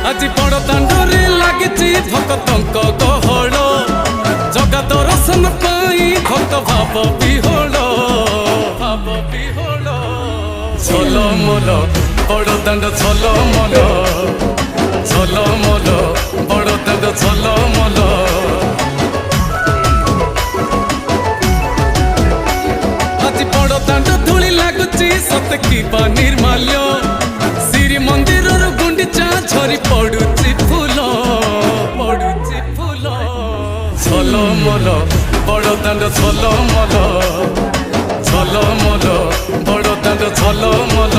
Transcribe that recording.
আজি বড় দাଣ୍ଡরে লাগিছি ভক্তଙ୍କ গহଳ জগা দর্শন পাই ভক্ত ভাব বিহଳ ঝলমল বড় দাণ্ড ঝলমল ঝলমল বড় দাণ্ড ঝলমল আজি বড় দাণ্ড ধূলি লাগুছি সতে কিবা নির্মাল্য শ্রী মন্দিরর গুন্ডিচা ঝরি পড়ুছি ফুল ঝলমল বড় দাণ্ড ঝলমল ঝলমল বড় দাণ্ড ঝলমল।